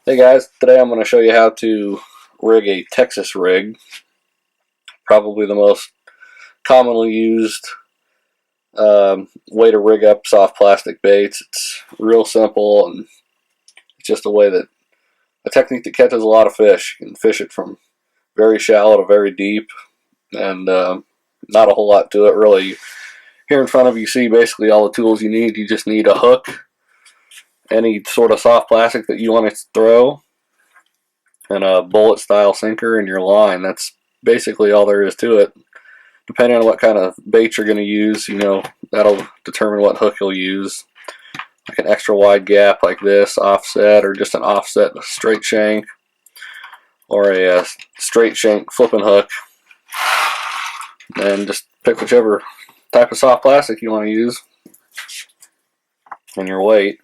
Hey guys, today I'm going to show you how to rig a Texas rig. Probably the most commonly used way to rig up soft plastic baits. It's real simple, and it's just a technique that catches a lot of fish. You can fish it from very shallow to very deep, and not a whole lot to it really. Here in front of you see basically all the tools you need. You just need a hook, any sort of soft plastic that you want to throw, and a bullet style sinker and your line. That's basically all there is to it. Depending on what kind of bait you're going to use, that'll determine what hook you'll use. Like an extra wide gap like this, offset, or just an offset straight shank, or a straight shank flipping hook. And just pick whichever type of soft plastic you want to use and your weight.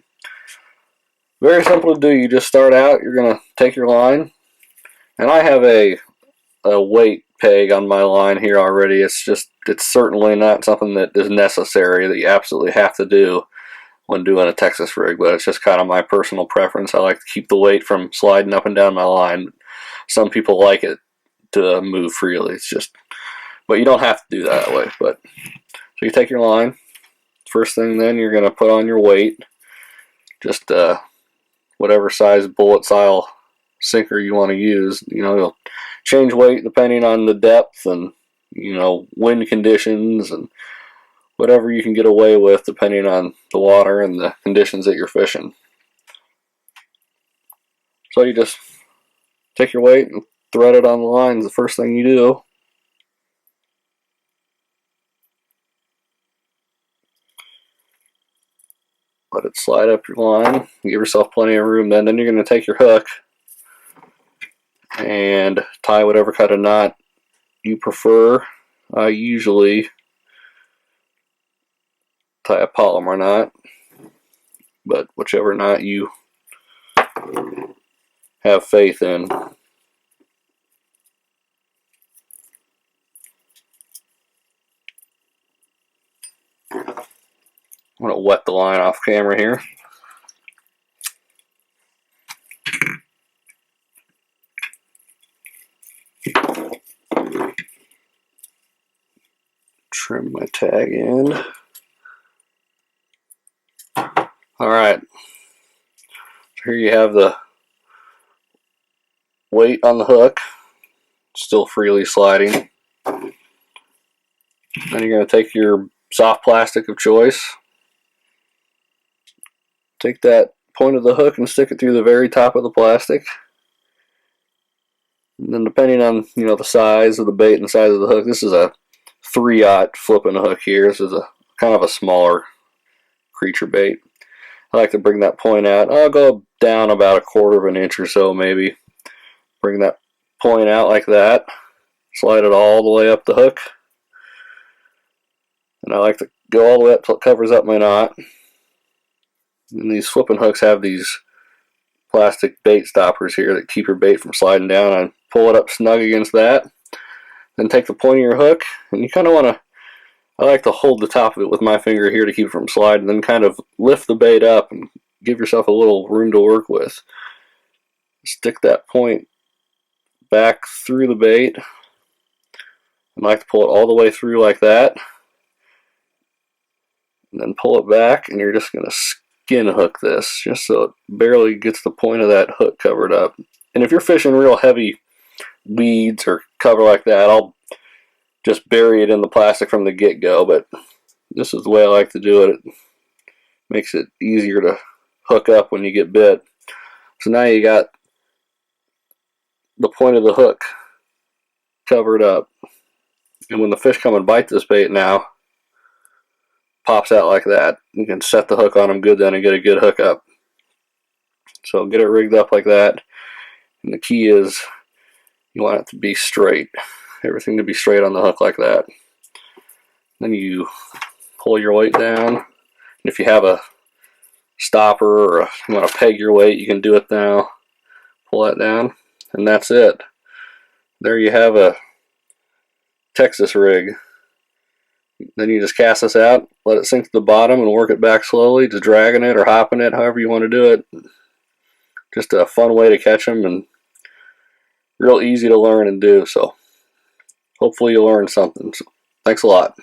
Very simple to do. You just start out, you're going to take your line, and I have a weight peg on my line here already. It's certainly not something that is necessary that you absolutely have to do when doing a Texas rig, but it's just kind of my personal preference. I like to keep the weight from sliding up and down my line. Some people like it to move freely. But you don't have to do that way. But so you take your line. First thing, then you're going to put on your weight. Just whatever size bullet style sinker you want to use. You'll change weight depending on the depth and wind conditions and whatever you can get away with depending on the water and the conditions that you're fishing. So you just take your weight and thread it on the lines the first thing you do. Let it slide up your line. Give yourself plenty of room. Then you're going to take your hook and tie whatever kind of knot you prefer. I usually tie a Palomar knot, but whichever knot you have faith in. I'm going to wet the line off camera here. Trim my tag in. Alright, so here you have the weight on the hook, still freely sliding. Then you're going to take your soft plastic of choice, take that point of the hook and stick it through the very top of the plastic. And then depending on the size of the bait and the size of the hook, this is a 3/0 flipping hook here. This is a kind of a smaller creature bait. I like to bring that point out. I'll go down about 1/4 of an inch or so maybe. Bring that point out like that. Slide it all the way up the hook. And I like to go all the way up till it covers up my knot. And these flipping hooks have these plastic bait stoppers here that keep your bait from sliding down. I pull it up snug against that. Then take the point of your hook, and you kind of want to, I like to hold the top of it with my finger here to keep it from sliding, then kind of lift the bait up and give yourself a little room to work with. Stick that point back through the bait. I like to pull it all the way through like that. And then pull it back, and you're just going to skin hook this just so it barely gets the point of that hook covered up. And if you're fishing real heavy weeds or cover like that, I'll just bury it in the plastic from the get-go, but this is the way I like to do it. It makes it easier to hook up when you get bit. So now you got the point of the hook covered up, and when the fish come and bite this bait now, pops out like that. You can set the hook on them good then and get a good hook up. So get it rigged up like that, and the key is you want it to be straight. Everything to be straight on the hook like that. Then you pull your weight down, and if you have a stopper or you want to peg your weight, you can do it now. Pull that down, and that's it. There you have a Texas rig. Then you just cast this out, let it sink to the bottom, and work it back slowly, just dragging it or hopping it, however you want to do it. just a fun way to catch them and real easy to learn and do. So hopefully you learn something. So thanks a lot.